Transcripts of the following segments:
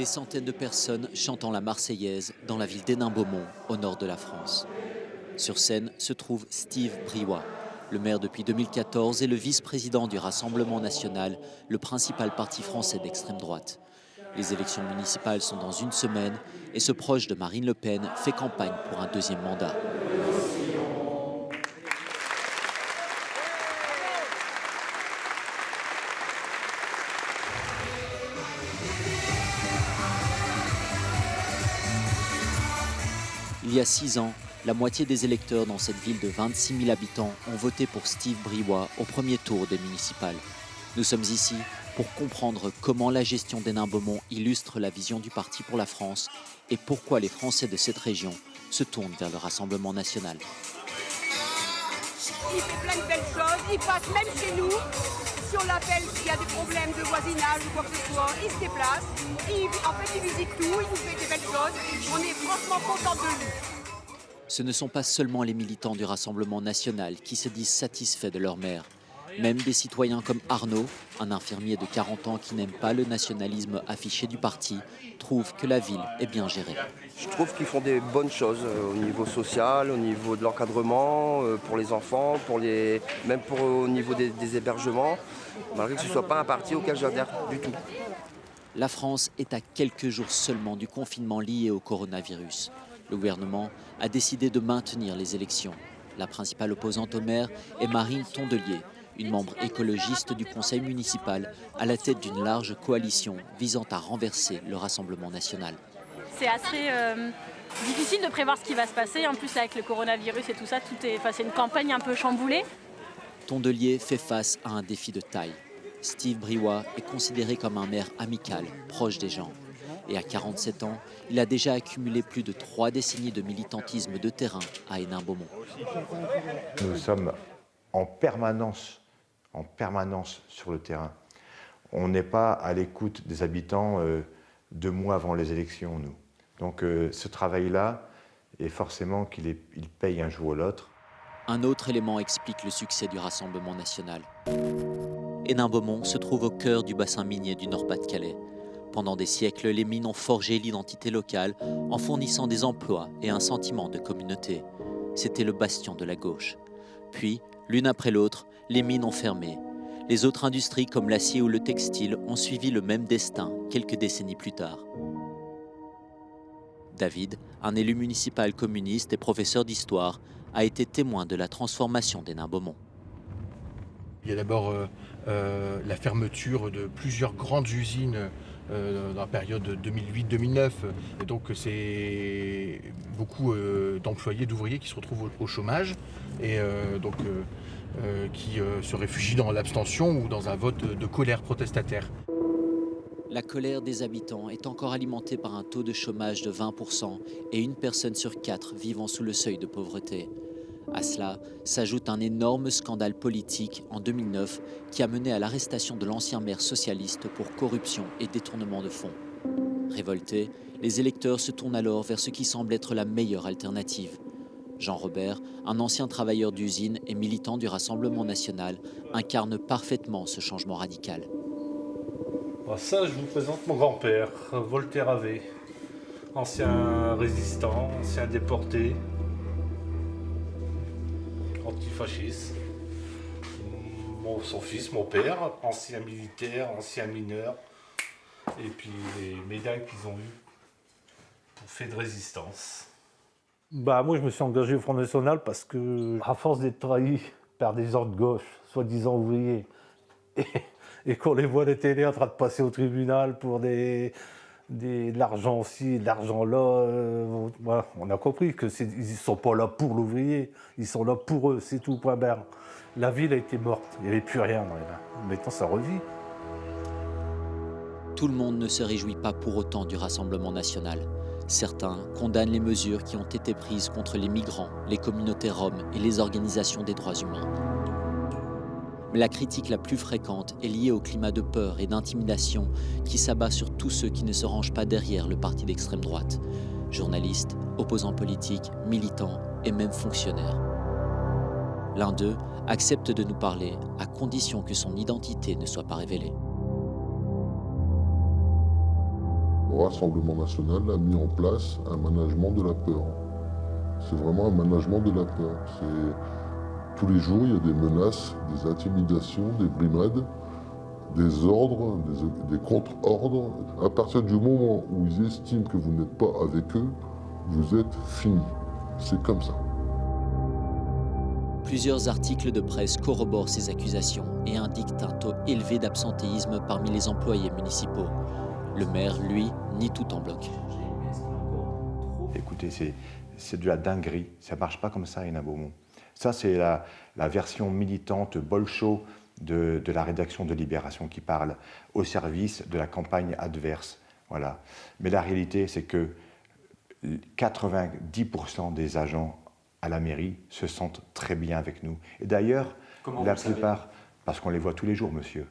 centaines de personnes chantant la Marseillaise dans la ville d'Hénin-Beaumont, au nord de la France. Sur scène se trouve Steve Briouat, le maire depuis 2014 et le vice-président du Rassemblement national, le principal parti français d'extrême droite. Les élections municipales sont dans une semaine et ce proche de Marine Le Pen fait campagne pour un deuxième mandat. Il y a 6 ans, la moitié des électeurs dans cette ville de 26 000 habitants ont voté pour Steve Briouat au premier tour des municipales. Nous sommes ici pour comprendre comment la gestion d'Hénin-Beaumont illustre la vision du Parti pour la France et pourquoi les Français de cette région se tournent vers le Rassemblement national. Il fait plein de belles choses, il passe même chez nous. Si on l'appelle, s'il y a des problèmes de voisinage ou quoi que ce soit, il se déplace. Il visite tout, il nous fait des belles choses. On est franchement contents de lui. Ce ne sont pas seulement les militants du Rassemblement national qui se disent satisfaits de leur maire. Même des citoyens comme Arnaud, un infirmier de 40 ans qui n'aime pas le nationalisme affiché du parti, trouvent que la ville est bien gérée. Je trouve qu'ils font des bonnes choses au niveau social, au niveau de l'encadrement, pour les enfants, même au niveau des hébergements, malgré que ce ne soit pas un parti auquel j'adhère du tout. La France est à quelques jours seulement du confinement lié au coronavirus. Le gouvernement a décidé de maintenir les élections. La principale opposante au maire est Marine Tondelier, une membre écologiste du conseil municipal à la tête d'une large coalition visant à renverser le Rassemblement national. C'est assez difficile de prévoir ce qui va se passer. En plus, avec le coronavirus et tout ça, c'est une campagne un peu chamboulée. Tondelier fait face à un défi de taille. Steve Briouat est considéré comme un maire amical, proche des gens. Et à 47 ans, il a déjà accumulé plus de 3 décennies de militantisme de terrain à Hénin-Beaumont. Nous sommes en permanence sur le terrain. On n'est pas à l'écoute des habitants 2 mois avant les élections, nous. Donc ce travail-là, est forcément qu'il paye un jour ou l'autre. Un autre élément explique le succès du Rassemblement national. Hénin-Beaumont se trouve au cœur du bassin minier du Nord-Pas-de-Calais. Pendant des siècles, les mines ont forgé l'identité locale en fournissant des emplois et un sentiment de communauté. C'était le bastion de la gauche. Puis, l'une après l'autre, les mines ont fermé. Les autres industries comme l'acier ou le textile ont suivi le même destin quelques décennies plus tard. David, un élu municipal communiste et professeur d'histoire, a été témoin de la transformation d'Hénin-Beaumont. Il y a d'abord la fermeture de plusieurs grandes usines dans la période 2008-2009. Et donc c'est beaucoup d'employés, d'ouvriers qui se retrouvent au chômage et qui se réfugient dans l'abstention ou dans un vote de colère protestataire. La colère des habitants est encore alimentée par un taux de chômage de 20% et 1 personne sur 4 vivant sous le seuil de pauvreté. À cela s'ajoute un énorme scandale politique en 2009 qui a mené à l'arrestation de l'ancien maire socialiste pour corruption et détournement de fonds. Révoltés, les électeurs se tournent alors vers ce qui semble être la meilleure alternative. Jean Robert, un ancien travailleur d'usine et militant du Rassemblement national, incarne parfaitement ce changement radical. Ça, je vous présente mon grand-père, Voltaire Havé, ancien résistant, ancien déporté, antifasciste. Son fils, mon père, ancien militaire, ancien mineur, et puis les médailles qu'ils ont eues pour fait de résistance. Moi, je me suis engagé au Front National parce que, à force d'être trahi par des gens de gauche, soi-disant ouvriers, et qu'on les voit à la télé en train de passer au tribunal pour de l'argent ci, de l'argent là, voilà, on a compris qu'ils ne sont pas là pour l'ouvrier, ils sont là pour eux, c'est tout, point barre. La ville a été morte, il n'y avait plus rien dans les mains. Maintenant, ça revit. Tout le monde ne se réjouit pas pour autant du Rassemblement national. Certains condamnent les mesures qui ont été prises contre les migrants, les communautés roms et les organisations des droits humains. Mais la critique la plus fréquente est liée au climat de peur et d'intimidation qui s'abat sur tous ceux qui ne se rangent pas derrière le parti d'extrême droite. Journalistes, opposants politiques, militants et même fonctionnaires. L'un d'eux accepte de nous parler à condition que son identité ne soit pas révélée. Le Rassemblement national a mis en place un management de la peur. C'est vraiment un management de la peur. Tous les jours, il y a des menaces, des intimidations, des brimades, des ordres, des contre-ordres. À partir du moment où ils estiment que vous n'êtes pas avec eux, vous êtes fini. C'est comme ça. Plusieurs articles de presse corroborent ces accusations et indiquent un taux élevé d'absentéisme parmi les employés municipaux. Le maire, lui, nie tout en bloc. Écoutez, c'est de la dinguerie. Ça ne marche pas comme ça, Hénin-Beaumont. Ça, c'est la version militante bolcho de la rédaction de Libération qui parle au service de la campagne adverse. Voilà. Mais la réalité, c'est que 90% des agents à la mairie se sentent très bien avec nous. Et d'ailleurs, la plupart, parce qu'on les voit tous les jours, monsieur.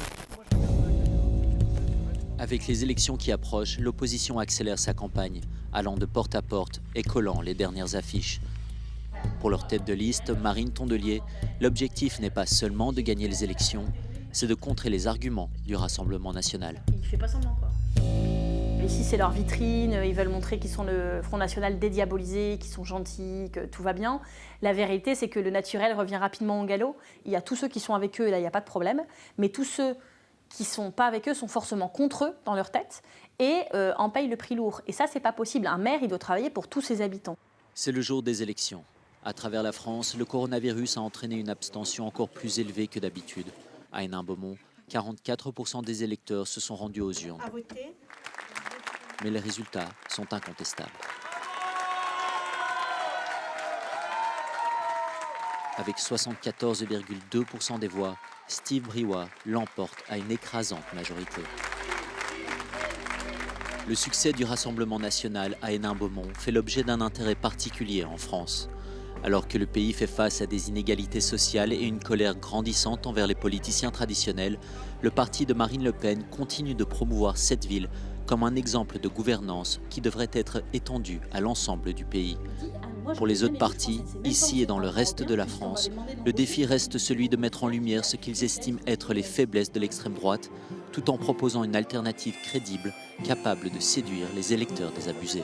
Avec les élections qui approchent, l'opposition accélère sa campagne, allant de porte à porte et collant les dernières affiches. Pour leur tête de liste, Marine Tondelier, l'objectif n'est pas seulement de gagner les élections, c'est de contrer les arguments du Rassemblement national. Il ne fait pas semblant, quoi. Ici, c'est leur vitrine, ils veulent montrer qu'ils sont le Front National dédiabolisé, qu'ils sont gentils, que tout va bien. La vérité, c'est que le naturel revient rapidement au galop. Il y a tous ceux qui sont avec eux, et là, il n'y a pas de problème. Mais tous ceux qui ne sont pas avec eux sont forcément contre eux dans leur tête et en payent le prix lourd. Et ça, c'est pas possible. Un maire, il doit travailler pour tous ses habitants. C'est le jour des élections. À travers la France, le coronavirus a entraîné une abstention encore plus élevée que d'habitude. À Hénin-Beaumont, 44% des électeurs se sont rendus aux urnes. Mais les résultats sont incontestables. Avec 74,2% des voix, Steve Briouat l'emporte à une écrasante majorité. Le succès du Rassemblement national à Hénin-Beaumont fait l'objet d'un intérêt particulier en France. Alors que le pays fait face à des inégalités sociales et une colère grandissante envers les politiciens traditionnels, le parti de Marine Le Pen continue de promouvoir cette ville comme un exemple de gouvernance qui devrait être étendu à l'ensemble du pays. Pour les autres partis, ici et dans le reste de la France, le défi reste celui de mettre en lumière ce qu'ils estiment être les faiblesses de l'extrême droite, tout en proposant une alternative crédible, capable de séduire les électeurs désabusés.